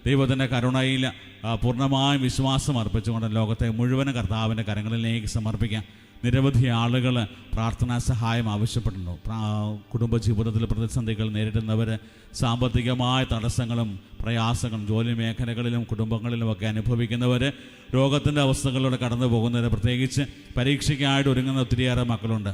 ദൈവത്തിൻ്റെ കരുണയിൽ പൂർണ്ണമായും വിശ്വാസം അർപ്പിച്ചുകൊണ്ട് ലോകത്തെ മുഴുവൻ കർത്താവിൻ്റെ കരങ്ങളിലേക്ക് സമർപ്പിക്കാം. നിരവധി ആളുകൾ പ്രാർത്ഥനാ സഹായം ആവശ്യപ്പെടുന്നു. കുടുംബജീവിതത്തിൽ പ്രതിസന്ധികൾ നേരിടുന്നവർ, സാമ്പത്തികമായ തടസ്സങ്ങളും പ്രയാസങ്ങളും ജോലി മേഖലകളിലും കുടുംബങ്ങളിലുമൊക്കെ അനുഭവിക്കുന്നവർ, രോഗത്തിൻ്റെ അവസ്ഥകളിലൂടെ കടന്നു പോകുന്നവർ, പ്രത്യേകിച്ച് പരീക്ഷയ്ക്കായിട്ട് ഒരുങ്ങുന്ന ഒത്തിരിയേറെ മക്കളുണ്ട്.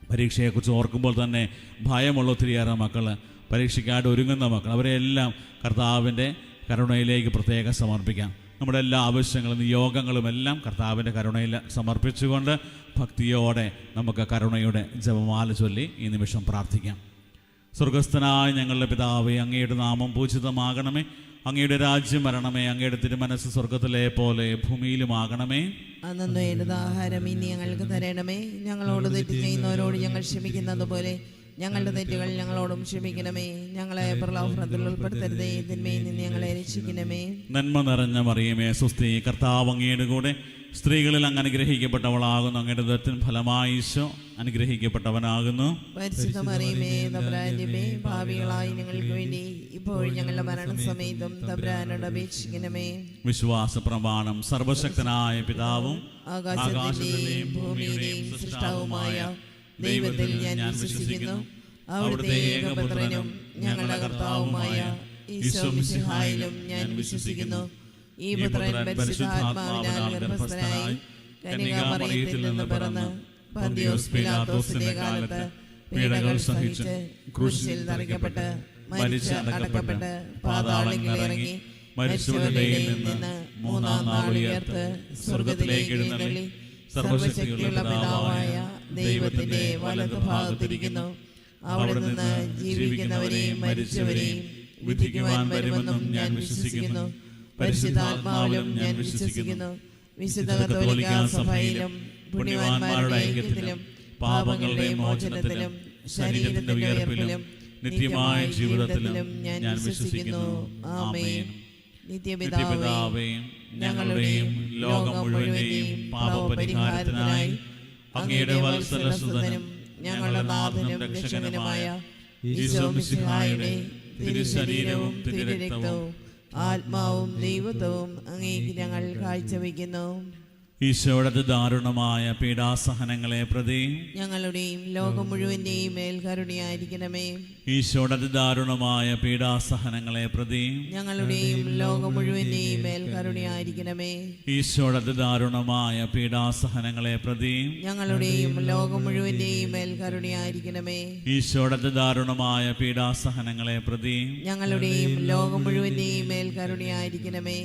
പരീക്ഷയെക്കുറിച്ച് ഓർക്കുമ്പോൾ തന്നെ ഭയമുള്ള ഒത്തിരിയേറെ മക്കൾ, പരീക്ഷയ്ക്കായിട്ട് ഒരുങ്ങുന്ന മക്കൾ, അവരെല്ലാം കർത്താവിൻ്റെ കരുണയിലേക്ക് പ്രത്യേകം സമർപ്പിക്കാം. നമ്മുടെ എല്ലാ ആവശ്യങ്ങളും നിയോഗങ്ങളും എല്ലാം കർത്താവിൻ്റെ കരുണയിൽ സമർപ്പിച്ചുകൊണ്ട് ഭക്തിയോടെ നമുക്ക് കരുണയുടെ ജപമാല ചൊല്ലി ഈ നിമിഷം പ്രാർത്ഥിക്കാം. സ്വർഗസ്ഥനായ ഞങ്ങളുടെ പിതാവേ, അങ്ങയുടെ നാമം പൂജിതമാകണമേ. അങ്ങയുടെ രാജ്യം വരണമേ. അങ്ങയുടെ തിരുമനസ് സ്വർഗത്തിലെ പോലെ ഭൂമിയിലുമാകണമേ. അന്നു വേണ്ടുന്ന ആഹാരം ഇനി ഞങ്ങൾക്ക് തരണമേ. ഞങ്ങളോട് തെറ്റ് ചെയ്യുന്നവരോട് ഞങ്ങൾ ക്ഷമിക്കുന്നത് പോലെ ഞങ്ങളുടെ തെറ്റുകൾ ഞങ്ങളോടും ക്ഷമിക്കണമേ. ഞങ്ങളെ പ്രലോഭനത്തിൽ ഉൾപ്പെടുത്തരുതേ, തിന്മയിൽ നിന്ന് ഞങ്ങളെ രക്ഷിക്കണമേ. നന്മ നിറഞ്ഞ മറിയമേ, സ്വസ്തി, കർത്താവ് അങ്ങയുടെ കൂടെ സ്ത്രീകളിൽ അങ്ങ് അനുഗ്രഹിക്കപ്പെട്ടവളാകുന്നു. അങ്ങയുടെ ഉദരത്തിൻ ഫലമായി ഈശോ അനുഗ്രഹിക്കപ്പെട്ടവനാകുന്നു. പരിശുദ്ധ മറിയമേ, തമ്പുരാന്റമ്മേ, പാപികളായി ഞങ്ങൾക്ക് വേണ്ടി ഇപ്പോഴും ഞങ്ങളുടെ മരണസമയത്തും തമ്പുരാനോട് അപേക്ഷിക്കണമേ. വിശ്വാസ പ്രമാണം. സർവശക്തനായ പിതാവും ആകാശത്തിന്റെയും ഭൂമിയുടെയും സൃഷ്ടാവുമായ ദൈവത്തിൽ ഞാൻ വിശ്വസിക്കുന്നു. അവിടുത്തെ ഏകപുത്രനും ഞങ്ങളുടെ കർത്താവുമായ ഈശോ മിശിഹായിലും ഞാൻ വിശ്വസിക്കുന്നു. ഈ പുത്രൻ പരിശുദ്ധാത്മാവിനാൽ ഗർഭസ്ഥനായി കന്യകാമറിയത്തിൽ നിന്ന് പിറന്ന് പന്തിയോസ് പീലാത്തോസിന്റെ കാലത്ത് പീഡകൾ സഹിച്ച് ക്രൂശിൽ തറയ്ക്കപ്പെട്ട് മരിച്ച് അടക്കപ്പെട്ട് പാതാളങ്ങളിൽ ഇറങ്ങി മരിച്ചവരുടെ ഇടയിൽ നിന്ന് മൂന്നാം നാൾ ഉയർത്ത് സ്വർഗത്തിലേക്ക് എഴുന്നള്ളി സർവശക്തിയുള്ള പിതാവായ ദൈവത്തിന്റെ വലതുഭാഗത്തിരിക്കുന്നു. അവിടെ നിന്ന് ജീവിക്കുന്നവരെയും മരിച്ചവരെയും വിധിക്കുവാൻ വരുമെന്നും ഞാൻ വിശ്വസിക്കുന്നു. പരിശുദ്ധാത്മാവിലും ഞാൻ വിശ്വസിക്കുന്നു. വിശുദ്ധ കത്തോലിക്കാ സഭയിലും പുണ്യവാന്മാരുടെ ഐക്യത്തിലും പാപങ്ങളുടെ മോചനത്തിലും ശരീരത്തിന്റെ ഉയർപ്പിലും നിത്യമായ ജീവിതത്തിലും ഞാൻ വിശ്വസിക്കുന്നു. ആമേൻ. നിത്യപിതാവേ, ഞങ്ങളുടെയും ലോകം മുഴുവന്റെയും പാപപരിഹാരത്തിനായി അങ്ങയുടെ വത്സലസുതനും ഞങ്ങളുടെ നാഥനും രക്ഷകനുമായ ഈശോ മിശിഹായുടെ തിരുശരീരവും തിരുരക്തവും ആത്മാവും ദൈവത്വവും അങ്ങേക്ക് ഞങ്ങൾ കാഴ്ചവെക്കുന്നു. ഈശോയുടെ ദാരുണമായ പീഡാസഹനങ്ങളെ പ്രതി ഞങ്ങളുടെയും ലോകം മുഴുവന്റെയും മേൽ കരുണയായിരിക്കണമേ. ഈശോയുടെ ദാരുണമായ പീഡാസഹനങ്ങളെ പ്രതി ഞങ്ങളുടെയും ലോകം മുഴുവന്റെയും മേൽ കരുണയായിരിക്കണമേ. ഈശോയുടെ ദാരുണമായ പീഡാസഹനങ്ങളെ പ്രതി ഞങ്ങളുടെയും ലോകം മുഴുവന്റെയും മേൽ കരുണയായിരിക്കണമേ. ഈശോയുടെ ദാരുണമായ പീഡാസഹനങ്ങളെ പ്രതി ഞങ്ങളുടെയും ലോകം മുഴുവന്റെയും മേൽ കരുണയായിരിക്കണമേ.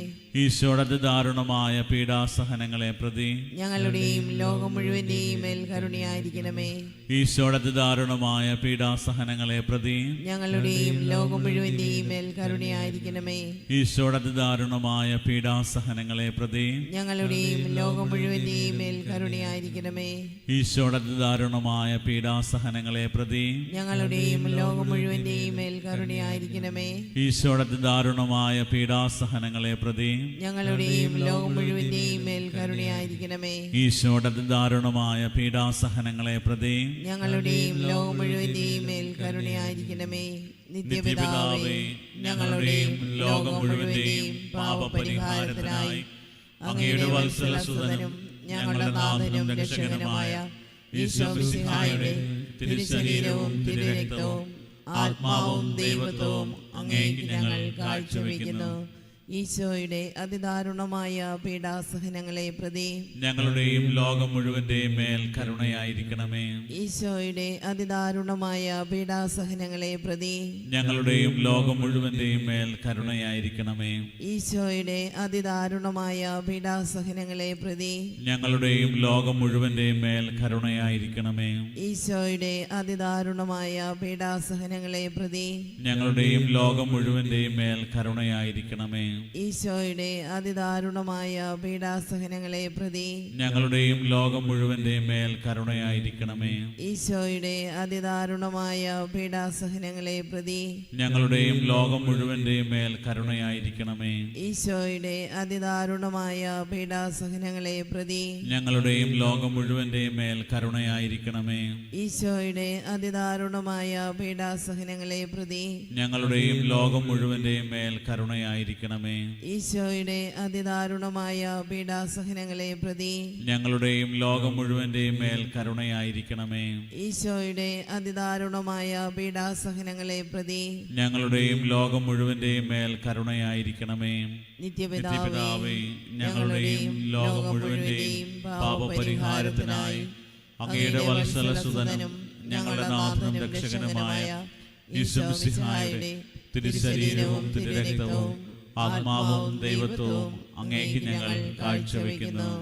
ഈശോയുടെ ദാരുണമായ പീഡാസഹനങ്ങളെ പ്രതി ഞങ്ങളുടെയും ലോകം മുഴുവന്റെയും മേൽ കരുണയായിരിക്കണമേ. ഈശോയുടെ ദാരുണമായ പീഡാസഹനങ്ങളെ പ്രതി ഞങ്ങളുടെയും ലോകം മുഴുവന്റെയും മേൽ കരുണയായിരിക്കണമേ. ഈശോയുടെ ദാരുണമായ പീഡാസഹനങ്ങളെ പ്രതി ഞങ്ങളുടെയും ലോകം മുഴുവന്റെയും മേൽ കരുണയായിരിക്കണമേ. ഈശോയുടെ ദാരുണമായ പീഡാസഹനങ്ങളെ പ്രതി ഞങ്ങളുടെയും ലോകം മുഴുവന്റെയും മേൽ കരുണയായിരിക്കണമേ. ഈശോയുടെ ദാരുണമായ പീഡാസഹനങ്ങളെ പ്രതി ഞങ്ങളുടെയും ലോകം മുഴുവന്റെയും മേൽ കരുണയായിരിക്കണമേ. ഈശോയുടെ ദാരുണമായ പീഡാസഹനങ്ങളെ പ്രതി ഞങ്ങളുടെയും ലോകം മുഴുവന്റെയും മേൽ കരുണയായിരിക്കണമേ. നിത്യപിതാവേ, ഞങ്ങളുടെയും ലോകം മുഴുവന്റെയും പാപപരിഹാരത്തിനായി അങ്ങയുടെ വത്സലസുതനും ഞങ്ങളുടെ നാഥനും രക്ഷകനുമായ ഈശോ മിശിഹായുടെ തിരുശരീരവും തിരുരക്തവും ആത്മാവും ദൈവത്വവും അങ്ങേക്ക് ഞങ്ങൾ കാഴ്ചവെക്കുന്നു. ഈശോയുടെ അതിദാരുണമായ പീഡാസഹനങ്ങളെ പ്രതി ഞങ്ങളുടെയും ലോകം മുഴുവന്റെയും മേൽ കരുണയായിരിക്കണമേ. ഈശോയുടെ അതിദാരുണമായ പീഡാസഹനങ്ങളെ പ്രതി ഞങ്ങളുടെയും ലോകം മുഴുവന്റെയും മേൽ കരുണയായിരിക്കണമേ. ഈശോയുടെ അതിദാരുണമായ പീഡാസഹനങ്ങളെ പ്രതി ഞങ്ങളുടെയും ലോകം മുഴുവന്റെയും മേൽ കരുണയായിരിക്കണമേ. ഈശോയുടെ അതിദാരുണമായ പീഡാസഹനങ്ങളെ പ്രതി ഞങ്ങളുടെയും ലോകം മുഴുവന്റെയും മേൽ കരുണയായിരിക്കണമേ. ഈശോയുടെ അതിദാരുണമായ പീഡാസഹനങ്ങളെ പ്രതി ഞങ്ങളുടെയും ലോകം മുഴുവന്റെയും മേൽ കരുണയായിരിക്കണമേ. ഈശോയുടെ അതിദാരുണമായ പീഡാസഹനങ്ങളെ പ്രതി ഞങ്ങളുടെയും ലോകം മുഴുവന്റെയും മേൽ കരുണയായിരിക്കണമേ. ഈശോയുടെ അതിദാരുണമായ പീഡാസഹനങ്ങളെ പ്രതി ഞങ്ങളുടെയും ലോകം മുഴുവന്റെയും മേൽ കരുണയായിരിക്കണമേ. ഈശോയുടെ അതിദാരുണമായ പീഡാസഹനങ്ങളെ പ്രതി ഞങ്ങളുടെയും ലോകം മുഴുവന്റെയും മേൽ കരുണയായിരിക്കണമേ. ഈശോയുടെ അതിദാരുണമായ പീഡാസഹനങ്ങളെ പ്രതി ഞങ്ങളുടെയും ലോകം മുഴുവന്റെയും മേൽ കരുണയായിരിക്കണമേ. ഈശോയുടെ അതിദാരുണമായ പീഡാസഹനങ്ങളെ പ്രതി ഞങ്ങളുടെയും ലോകം മുഴുവന്റെയും മേൽ കരുണയായിരിക്കണമേ. നിത്യപിതാവേ, ഞങ്ങളുടെയും ലോകം മുഴുവന്റെയും പാപപരിഹാരത്തിനായി അങ്ങയുടെ വത്സലസുതനും ഞങ്ങളുടെ നാഥനും രക്ഷകനുമായ ഈശോമിശിഹായുടെ തിരുശരീരവും തിരുരക്തവും ആത്മാവും ദൈവത്വവും അങ്ങേക്ക് ഞങ്ങൾ കാഴ്ചവെക്കുന്നു.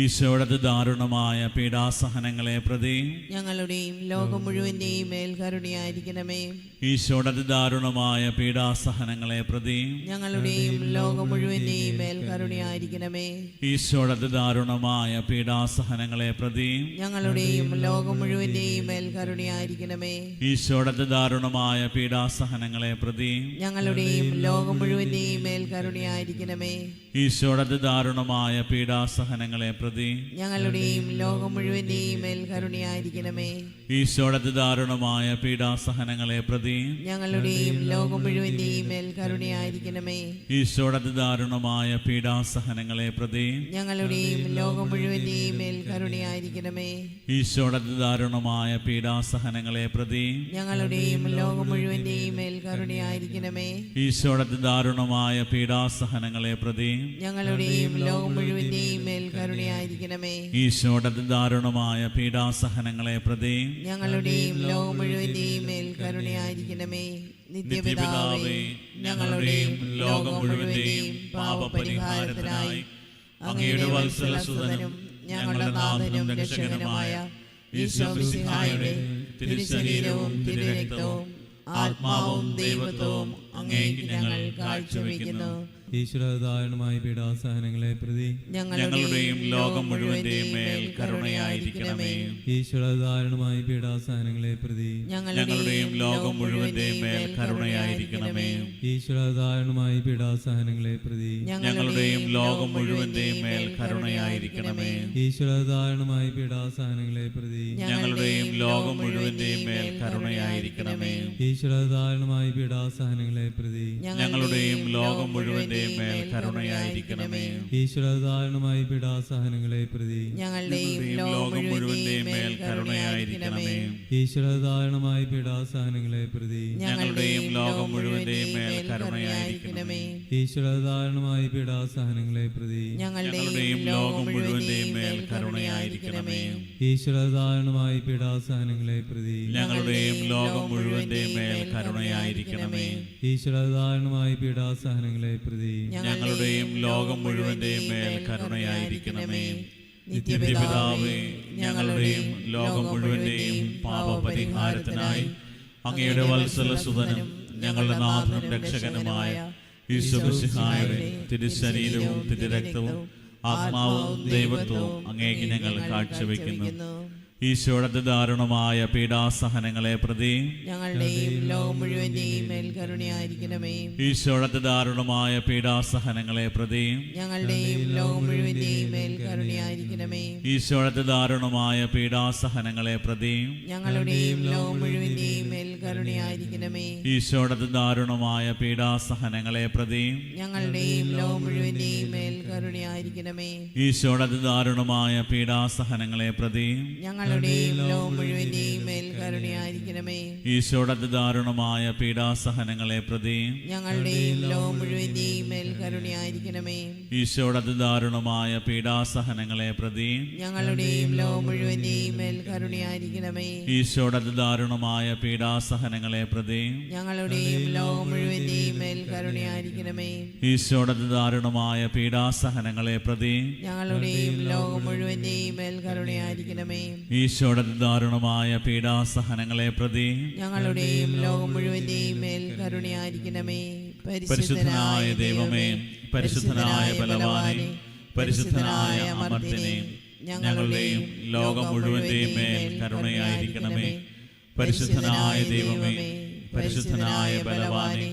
ഈശോയുടെ ദാരുണമായ പീഡാസഹനങ്ങളെ പ്രതി ഞങ്ങളുടെയും ലോകം മുഴുവന്റെയും മേൽ കരുണയായിരിക്കണമേ. ഈശോയുടെ ദാരുണമായ പീഡാസഹനങ്ങളെ പ്രതി ഞങ്ങളുടെയും ലോകം മുഴുവന്റെയും മേൽ കരുണയായിരിക്കണമേ. ഈശോയുടെ ദാരുണമായ പീഡാസഹനങ്ങളെ പ്രതി ഞങ്ങളുടെയും ലോകം മുഴുവന്റെയും മേൽ കരുണയായിരിക്കണമേ. ഈശോയുടെ ദാരുണമായ പീഡാസഹനങ്ങളെ പ്രതി ഞങ്ങളുടെയും ലോകം മുഴുവന്റെയും മേൽ കരുണയായിരിക്കണമേ. ഈശോയുടെ ദാരുണമായ പീഡാസഹനങ്ങളെ പ്രതി ഞങ്ങളുടെയും ലോകം മുഴുവന്റെയും മേൽ കരുണയായിരിക്കണമേ. ഈശോയുടെ ദാരുണമായ പീഡാസഹനങ്ങളെ പ്രതി ഞങ്ങളുടെയും ലോകം മുഴുവന്റെയും മേൽ കരുണയായിരിക്കണമേ. ഈശോയുടെ ദാരുണമായ പീഡാസഹനങ്ങളെ പ്രതി ഞങ്ങളുടെയും ലോകം മുഴുവന്റെയും മേൽ കരുണയായിരിക്കണമേ. ഈശോയുടെ ദാരുണമായ പീഡാസഹനങ്ങളെ പ്രതി ഞങ്ങളുടെയും ലോകം മുഴുവന്റെയും മേൽ കരുണയായിരിക്കണമേ. ഈശോയുടെ ദാരുണമായ പീഡാസഹനങ്ങളെ പ്രതി ഞങ്ങളുടെയും ലോകം മുഴുവന്റെയും മേൽ കരുണയായിരിക്കണമേ. ഈശോയുടെ ദാരുണമായ പീഡാസഹനങ്ങളെ പ്രതി ഞങ്ങളുടെയും ലോകം മുഴുവന്റെയും മേൽ കരുണയായിരിക്കണമേ. നിത്യപിതാവേ, ഞങ്ങളുടെയും ലോകം മുഴുവന്റെയും പാപപരിഹാരത്തിനായി അങ്ങയുടെ വത്സലസുതനും ഞങ്ങളുടെ നാഥനും രക്ഷകനുമായ ഈശോമിശിഹായുടെ തിരുശരീരവും തിരുരക്തവും ആത്മാവും ദൈവത്വവും അങ്ങേക്ക് ഞങ്ങൾ കാഴ്ചവെക്കുന്നു. ഈശ്വരദാരുണമായ പീഡാസഹനങ്ങളെ പ്രതി ഞങ്ങളുടെയും ലോകം മുഴുവന്റെയും മേൽ കരുണയായിരിക്കണമേ. ഈശ്വരദാരുണമായ പീഡാസഹനങ്ങളെ പ്രതി ഞങ്ങളുടെയും ലോകം മുഴുവന്റെയും മേൽ കരുണയായിരിക്കണമേ. ഈശ്വരദാരുണമായ പീഡാസഹനങ്ങളെ പ്രതി ഞങ്ങളുടെയും ലോകം മുഴുവന്റെയും മേൽ കരുണയായിരിക്കണമേ. ഈശ്വരദാരുണമായ പീഡാസഹനങ്ങളെ പ്രതി ഞങ്ങളുടെയും ലോകം മുഴുവന്റെയും മേൽ കരുണയായിരിക്കണമേ. ഈശ്വരദാരുണമായ പീഡാസഹനങ്ങളെ പ്രതി ഞങ്ങളുടെയും ലോകം മുഴുവന്റെയും മേൽ കരുണയായിരിക്കണമേ. ഈശ്വരദാരുണമായ പീഡാസഹനങ്ങളെ പ്രതി ഞങ്ങളുടെയും ലോകം മുഴുവന്റെയും മേൽ കരുണയായിരിക്കണമേ. ഈശ്വരദാരുണമായ പീഡാസഹനങ്ങളെ പ്രതി ഞങ്ങളുടെയും ലോകം മുഴുവന്റെയും മേൽ കരുണയായിരിക്കണമേ. ഈശ്വരദാരുണമായ പീഡാസഹനങ്ങളെ പ്രതി ഞങ്ങളുടെയും ലോകം മുഴുവന്റെയും മേൽ കരുണയായിരിക്കണമേ. ഈശ്വരദാരുണമായ പീഡാസഹനങ്ങളെ പ്രതി ഞങ്ങളുടെയും ലോകം മുഴുവന്റെയും മേൽ കരുണയായിരിക്കണമേ. ഈശ്വരദാരുണമായ പീഡാസഹനങ്ങളെ പ്രതി ഞങ്ങളുടെയും ലോകം മുഴുവന്റെയും മേൽ കരുണയായിരിക്കണമേ. നിത്യപിതാവേ, ഞങ്ങളുടെയും ലോകം മുഴുവന്റെയും പാപപരിഹാരത്തിനായി അങ്ങയുടെ വത്സലസുതനും ഞങ്ങളുടെ നാഥനും രക്ഷകനുമായ ഈശോമിശിഹായുടെ തിരുശരീരവും തിരുരക്തവും ആത്മാവും ദൈവത്വവും അങ്ങേക്ക് ഞങ്ങൾ കാഴ്ചവെക്കുന്നു. ഈശോയുടെ ദാരുണമായ പീഡാസഹനങ്ങളെ പ്രതി ഞങ്ങളുടെയും ലോകം മുഴുവന്റെയും മേൽ കരുണയായിരിക്കണമേ. ഈശോയുടെ ദാരുണമായ പീഡാസഹനങ്ങളെ പ്രതി ഞങ്ങളുടെയും ലോകം മുഴുവന്റെയും മേൽ കരുണയായിരിക്കണമേ. ഈശോയുടെ ദാരുണമായ പീഡാസഹനങ്ങളെ പ്രതി ഞങ്ങളുടെയും ലോകം മുഴുവന്റെയും മേൽ കരുണയായിരിക്കണമേ. ഈശോയുടെ ദാരുണമായ പീഡാസഹനങ്ങളെ പ്രതി ഞങ്ങളുടെയും ലോകം മുഴുവന്റെയും മേൽ കരുണയായിരിക്കണമേ. ഈശോയുടെ ദാരുണമായ പീഡാസഹനങ്ങളെ പ്രതി ഞങ്ങളുടെയും ലോകം മുഴുവന്റെയും മേൽ കരുണയായിരിക്കണമേ. ഈശോയുടെ ദാരുണമായ പീഡാസഹനങ്ങളെ പ്രതി ഞങ്ങളുടെയും ലോകം മുഴുവന്റെയും മേൽ കരുണയായിരിക്കണമേ. ഈശോയുടെ ദാരുണമായ പീഡാസഹനങ്ങളെ പ്രതി ഞങ്ങളുടെയും ലോകം മുഴുവന്റെയും മേൽ കരുണയായിരിക്കണമേ. ഈശോയുടെ ദാരുണമായ പീഡാസഹനങ്ങളെ പ്രതി ഞങ്ങളുടെയും ലോകം മുഴുവന്റെയും മേൽ കരുണയായിരിക്കണമേ. ഈശോയുടെ ദാരുണമായ പീഡാസഹനങ്ങളെ പ്രതി ഞങ്ങളുടെയും ലോകം മുഴുവന്റെയും മേൽ കരുണയായിരിക്കണമേ. ഈശോയുടെ ദാരുണമായ പീഡാസഹനങ്ങളെ പ്രതി ഞങ്ങളുടെയും ലോകം മുഴുവന്റെയും മേൽ കരുണയായിരിക്കണമേ. പരിശുദ്ധനായ ദൈവമേ, പരിശുദ്ധനായ ബലവാനെ, പരിശുദ്ധനായ അമർത്യനെ, ഞങ്ങളുടെയും ലോകം മുഴുവന്റെയും മേൽ കരുണയായിരിക്കണമേ. പരിശുദ്ധനായ ദൈവമേ, പരിശുദ്ധനായ ബലവാനെ,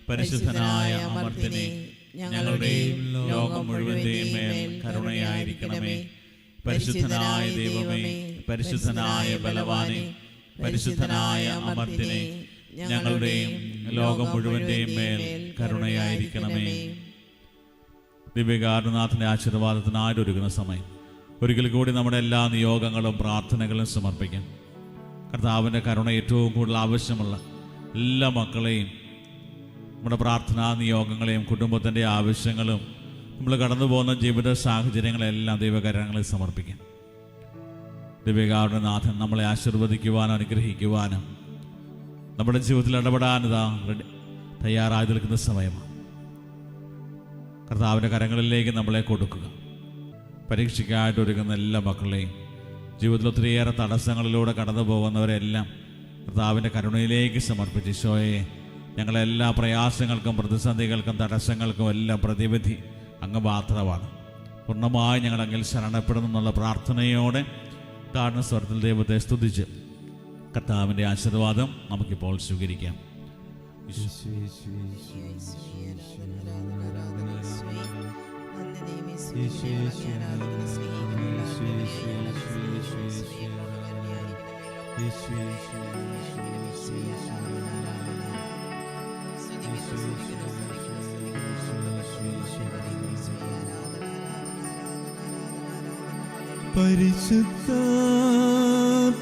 പരിശുദ്ധനായ അമർത്യനെ, ഞങ്ങളുടെയും ലോകം മുഴുവന്റെയും മേൽ കരുണയായിരിക്കണമേ. പരിശുദ്ധനായ ദൈവമേ, പരിശുദ്ധനായ ബലവാനെ, പരിശുദ്ധനായ അമർത്യനെ, ഞങ്ങളുടെയും ലോകം മുഴുവന്റെയും മേൽ കരുണയായിരിക്കണമേ. ദിവ്യകാരുണനാഥന്റെ ആശീർവാദത്തിനായിട്ട് ഒരുക്കുന്ന സമയം ഒരിക്കൽ കൂടി നമ്മുടെ എല്ലാ നിയോഗങ്ങളും പ്രാർത്ഥനകളും സമർപ്പിക്കാം. കർത്താവിൻ്റെ കരുണ ഏറ്റവും കൂടുതൽ ആവശ്യമുള്ള എല്ലാ മക്കളെയും, നമ്മുടെ പ്രാർത്ഥനാ നിയോഗങ്ങളെയും കുടുംബത്തിൻ്റെ ആവശ്യങ്ങളും നമ്മൾ കടന്നു പോകുന്ന ജീവിത സാഹചര്യങ്ങളെല്ലാം ദൈവകരങ്ങളിൽ സമർപ്പിക്കാം. ദിവ്യകാരുണനാഥൻ നമ്മളെ ആശീർവദിക്കുവാനും അനുഗ്രഹിക്കുവാനും നമ്മുടെ ജീവിതത്തിൽ ഇടപെടാനിതാ തയ്യാറായി നിൽക്കുന്ന സമയമാണ്. കർത്താവിൻ്റെ കരങ്ങളിലേക്ക് നമ്മളെ കൊടുക്കുക. പരീക്ഷയ്ക്കായിട്ട് ഒരുങ്ങുന്ന എല്ലാ മക്കളെയും, ജീവിതത്തിൽ ഒത്തിരിയേറെ തടസ്സങ്ങളിലൂടെ കടന്നു പോകുന്നവരെല്ലാം കർത്താവിൻ്റെ കരുണയിലേക്ക് സമർപ്പിച്ച്, ഈശോയെ, ഞങ്ങളെല്ലാ പ്രയാസങ്ങൾക്കും പ്രതിസന്ധികൾക്കും തടസ്സങ്ങൾക്കും എല്ലാം പ്രതിവിധി അങ്ങ് മാത്രമാണ്. പൂർണ്ണമായി ഞങ്ങൾ അങ്ങിൽ ശരണപ്പെടുന്നു എന്നുള്ള പ്രാർത്ഥനയോടെ താഴ്ന്ന സ്വരത്തിൽ ദൈവത്തെ സ്തുതിച്ച് കർത്താവിൻ്റെ ആശീർവാദം നമുക്കിപ്പോൾ സ്വീകരിക്കാം. പരിശുദ്ധ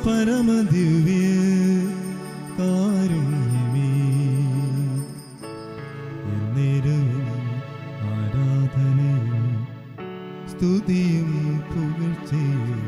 പരമദിവ്യ കാരുണ്യമേ, എന്നേരവും ആരാധനയും സ്തുതിയും പുകഴ്ചയും